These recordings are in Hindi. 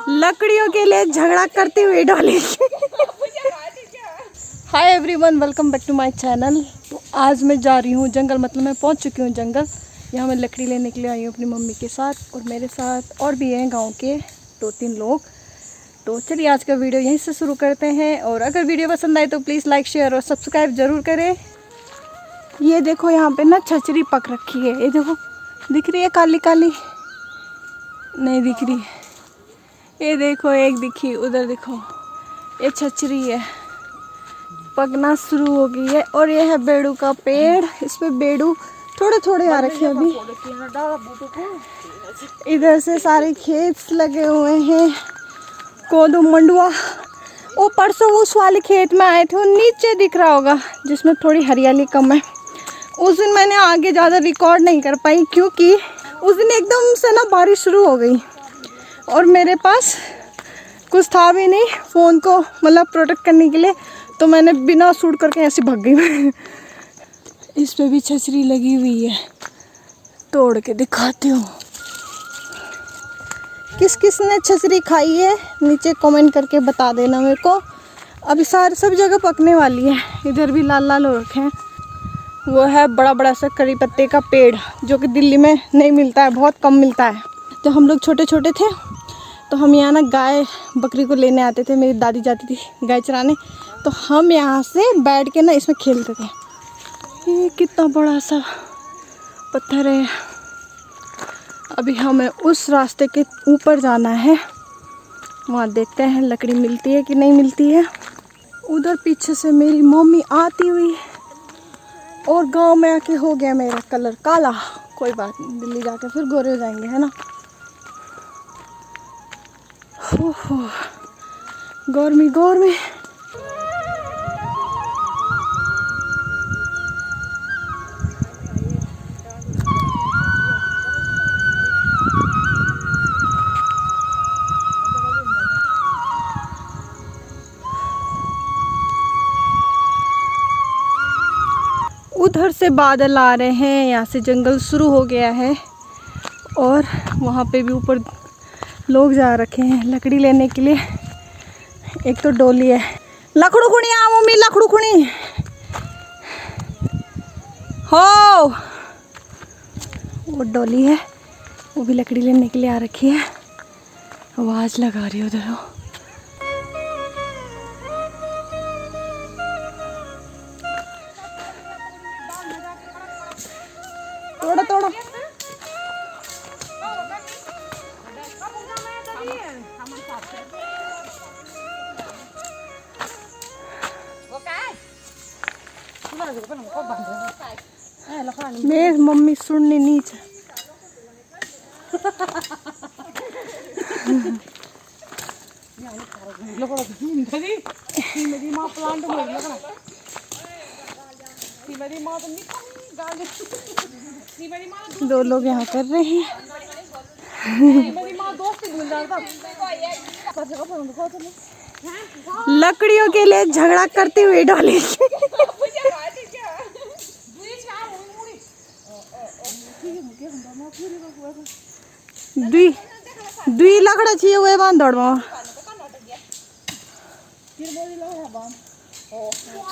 लकड़ियों के लिए झगड़ा करती हुई Dolly. Hi everyone, welcome back to my channel. तो आज मैं जा रही हूँ जंगल, मतलब मैं पहुँच चुकी हूँ जंगल। यहाँ मैं लकड़ी लेने के लिए आई हूँ अपनी मम्मी के साथ, और मेरे साथ और भी हैं गांव के 2-3 लोग। तो चलिए आज का वीडियो यहीं से शुरू करते हैं, और अगर वीडियो पसंद आए तो प्लीज़ लाइक, शेयर और सब्सक्राइब ज़रूर करें। ये देखो यहाँ पे ना छचरी पक रखी है, ये देखो दिख रही है काली काली, नहीं दिख रही। ये देखो एक दिखी, उधर देखो ये छचरी है, पकना शुरू हो गई है। और ये है बेड़ू का पेड़, इस पे बेड़ू थोड़े थोड़े आ रखे हैं अभी। इधर से सारे खेत लगे हुए हैं, कोदू मंडुआ। वो परसों उस वाले खेत में आए थे, वो नीचे दिख रहा होगा जिसमें थोड़ी हरियाली कम है। उस दिन मैंने आगे ज़्यादा रिकॉर्ड नहीं कर पाई, क्योंकि उस दिन एकदम से ना बारिश शुरू हो गई और मेरे पास कुछ था भी नहीं फ़ोन को मतलब प्रोटेक्ट करने के लिए, तो मैंने बिना शूट करके ऐसे भाग गई। इस पे भी छचरी लगी हुई है, तोड़ के दिखाती हूँ। किस किस ने छचरी खाई है नीचे कमेंट करके बता देना मेरे को। अभी सारे सब जगह पकने वाली है। इधर भी लाल लाल हो रखे हैं। वो है बड़ा बड़ा सा करी पत्ते का पेड़, जो कि दिल्ली में नहीं मिलता है, बहुत कम मिलता है। जब हम लोग छोटे छोटे थे तो हम यहाँ ना गाय बकरी को लेने आते थे, मेरी दादी जाती थी गाय चराने, तो हम यहाँ से बैठ के ना इसमें खेलते थे। ये कितना बड़ा सा पत्थर है। अभी हमें उस रास्ते के ऊपर जाना है, वहाँ देखते हैं लकड़ी मिलती है कि नहीं मिलती है। उधर पीछे से मेरी मम्मी आती हुई, और गांव में आके हो गया मेरा कलर काला। कोई बात नहीं, दिल्ली जाके फिर गोरे हो जाएंगे, है ना। गर्मी गर्मी। उधर से बादल आ रहे हैं, यहाँ से जंगल शुरू हो गया है, और वहाँ पे भी ऊपर लोग जा रखे हैं लकड़ी लेने के लिए। एक तो डोली है, लकड़ू खुणी आ मम्मी, लकड़ू खुणी हो। वो डोली है, वो भी लकड़ी लेने के लिए आ रखी है, आवाज़ लगा रही है उधर। हो तोड़ा तोड़ा। मेरी मम्मी सुनने नीचे। दो लोग यहाँ कर रहे हैं। लकड़ियों के लिए झगड़ा करती हुई डॉली। दुई लकड़ा चाहिए वे बांध दौड़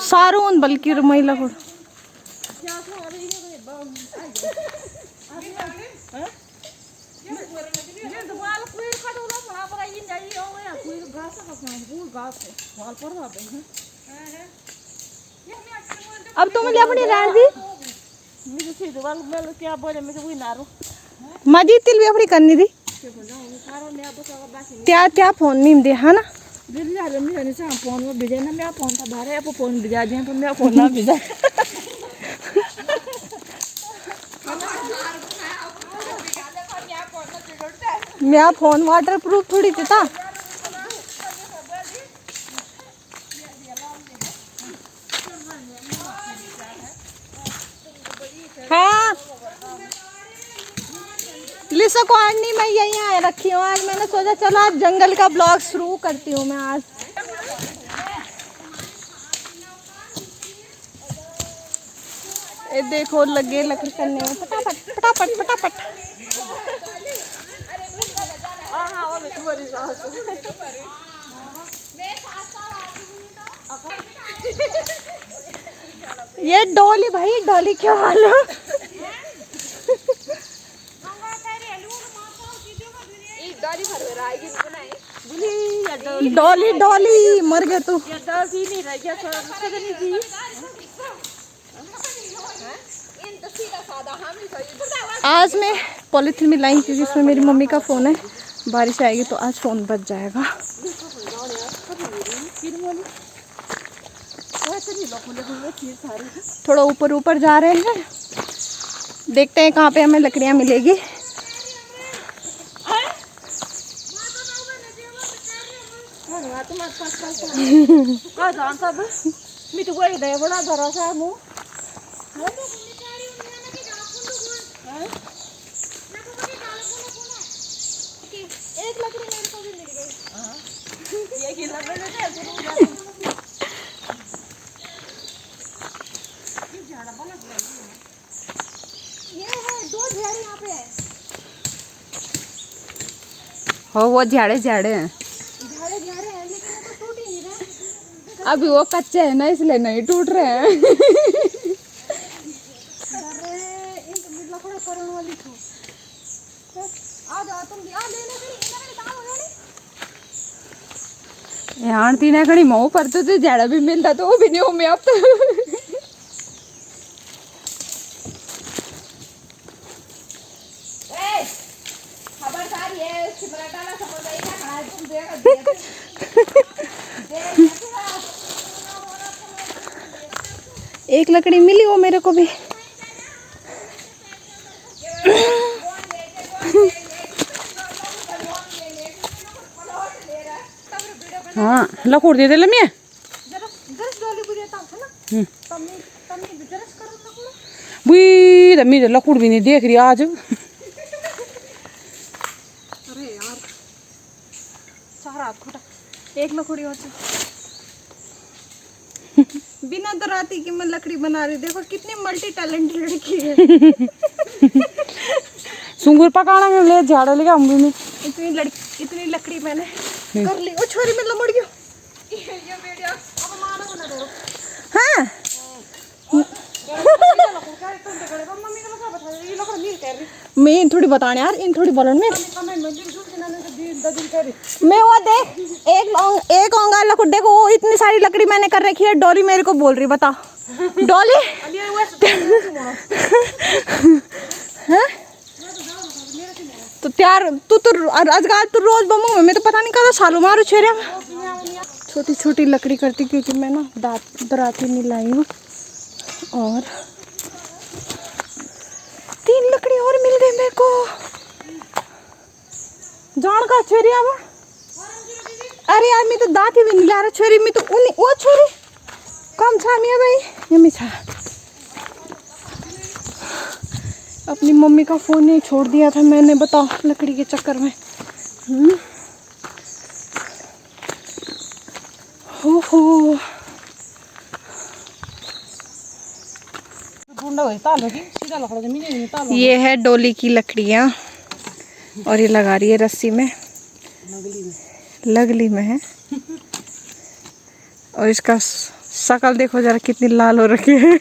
सारू बल्कि महिला को अब तो मुझे अपनी रहन दी मजी तिल भी अपनी करनी थी त्या त्या फोन नहीं दे, है ना। फोन में भेजे ना, मेरा फोन था बाहर, आपको फोन भेजा दिया, पर मेरा फोन ना भेजा। मेरा फोन वाटर प्रूफ थोड़ी था। हाँ लिसा को आज नहीं, मैं यहीं आए रखी हूँ। आज मैंने सोचा चलो आज जंगल का ब्लॉग शुरू करती हूँ मैं आज। ये देखो लगे लकड़ी करने में, फटाफट फटाफट फटाफट। ये डॉली भाई, डॉली क्या हाल है? डॉली डॉली मर गया तू। आज मैं पॉलिथीन में लाई क्योंकि इसमें मेरी मम्मी का फ़ोन है, बारिश आएगी तो आज फ़ोन बच जाएगा। थोड़ा ऊपर ऊपर जा रहे हैं, देखते हैं कहाँ पे हमें लकड़ियाँ मिलेगी। एक लकड़ी मेरे को भी मिल गई। ये है 2 झाड़ी यहाँ पे है। हो वो झाड़े झाड़े हैं, झाड़े झाड़े हैं लेकिन वो तो टूट ही नहीं रहे। अभी वो कच्चे हैं ना इसलिए नहीं टूट रहे हैं। अरे इन लकड़ा करण वाली थी। आ जाओ तुम भी, आ लेने के लिए लकड़ी कहाँ हो गई? यहाँ तीन घड़ी मऊ पर तो झाड़ा भी मिलता तो वो भी नहीं हो मैं अब तो। एक लकड़ी मिली वो मेरे को भी। हाँ लकूड़ दे दे लम्या बुई तो मेरे लकूड़ भी नहीं देख रही आज। अरे यार 4 हाथ खोटा, एक लकड़ी होती। बिना दराती की मैं लकड़ी बना रही, देखो कितनी मल्टी टैलेंटेड लड़की है। सुंगुर पकाना में ले झाड़ा लेगा हम भी। इतनी लकड़ी मैंने कर ली। ओ छोरी में लमड़ गयो ये वीडियो अब मानो बना दो। हां मैं इन थोड़ी बताने यार, इन थोड़ी बोलन में मैं वो देख एक ओंगा लकड़ी देखो, वो इतनी सारी लकड़ी मैंने कर रखी है। डॉली मेरे को बोल रही, बता डॉली हैं तो त्यार तू तो अजगार तू रोज बमू में, मैं तो पता नहीं कहा सालों मारू छेरिया में। छोटी छोटी लकड़ी करती क्योंकि मैं ना दराती नहीं लाई हूँ। और 3 लकड़ी और मिल गई मेरे को। जान का छेरिया में, अरे यार मैं तो दांत ही भी नहीं ला रहा छोरी में, तो वो छोरी कम छा मिया भाई ये मिछा। अपनी मम्मी का फ़ोन नहीं छोड़ दिया था मैंने, बताओ लकड़ी के चक्कर में। हो ये है डोली की लकड़ियाँ और ये लगा रही है रस्सी में, लगली में है। और इसका शकल देखो जरा कितनी लाल हो रखी है।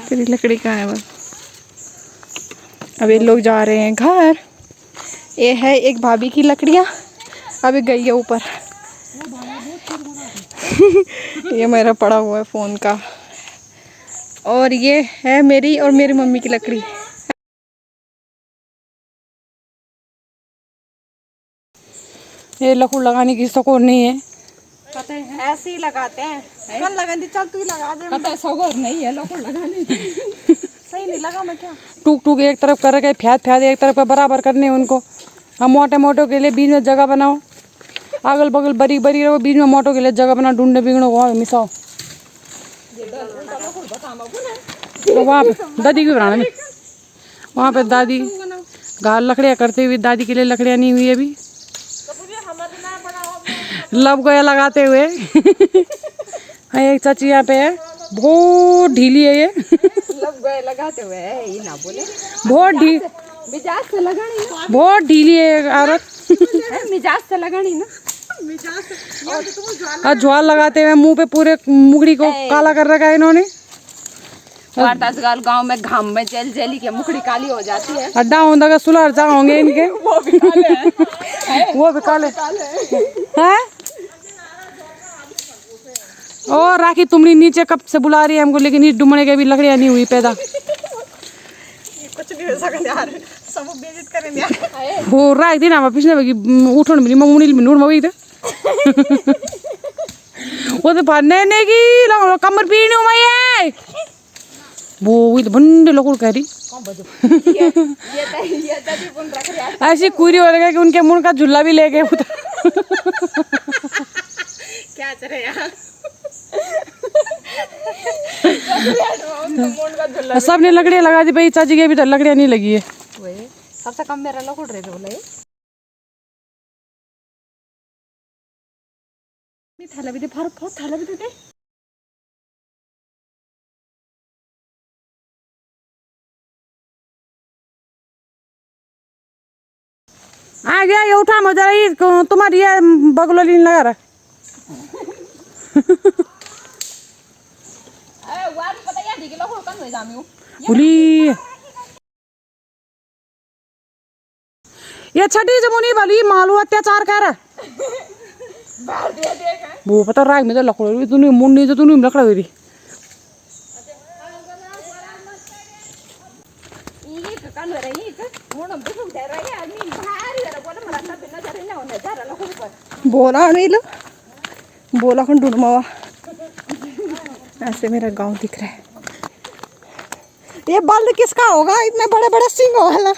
तेरी लकड़ी कहाँ है? बस अब ये लोग जा रहे हैं घर। ये है एक भाभी की लकड़ियाँ, अभी गई है ऊपर। ये मेरा पड़ा हुआ है फ़ोन का। और ये है मेरी और मेरी मम्मी की लकड़ी। ये लकूड़ लगाने की सकोर नहीं है, ऐसे ही लगाते हैं। कल लगा दी, चल तू ही लगा दे। पता सकोर नहीं है लकूड़ लगाने की। सही नहीं लगा मैं क्या? टूक टूक एक तरफ कर के फैद फैद एक तरफ पे बराबर करने उनको। हम मोटे मोटो के लिए बीच में जगह बनाओ, अगल बगल बरी बरी रहो, बीच में मोटो के लिए जगह बनाओ, ढूंढने बिगड़ो वहाँ मिसाओ। तो वहाँ पे दादी की बनाने में, वहाँ पे दादी घाल लकड़ियाँ करते हुए, दादी के लिए लकड़ियाँ नहीं हुई अभी, लब गोया लगाते हुए। एक चाची यहाँ पे है, बहुत ढीली है ये। लगाते हुए ये ना बोले मिजाज से लगानी ना, बहुत ढीली है औरत। मिजाज से लगानी ना। और ज्वाल लगाते हुए मुंह पे पूरे मुगड़ी को काला कर रखा है इन्होंने। आजकल गांव में घाम में जली के मुखड़ी काली हो जाती है। अड्डा होंदा का सुलह जा होंगे इनके। वो भी काले हैं। वो भी काले हैं। और राखी तुमने नीचे कब से बुला रही है हमको, लेकिन इस डुमने के भी लकड़ियां नहीं हुई पैदा। कुछ नहीं हो सकता यार, सब बेइज्जत करेंगे यार। वो राख दी ना पिछले बगी उठन भी मुनील में नूर मवी थे। वो तो पढ़ने ने की कमर पीनी हो मैं वो तो बंडे लोग कह रही ऐसी कुरी हो रही कि उनके मुंह का झुल्ला भी ले गए। क्या चले यार। सबने लकड़ियाँ लगा दी भाई, चाची के अभी तो लकड़ियाँ नहीं लगी है। सबसे कम मेरा लोग उड़ रहे थे बोले थैला भी दे, बहुत थैला भी दे। आ गया ये उठा मजा रही तुम्हारी ये बगलो लीन लगा रहा। बोली ये छठी जमुनी वाली मालू अत्याचार कर वो पता राग में तो लकड़ो तूने मुंडी तो तूने लकड़ा हुई बोला अनिल, बोला कौन ढूंढ मावा। ऐसे मेरा गांव दिख रहा है। ये बल्द किसका होगा, इतने बड़े बड़े सिंग वाला।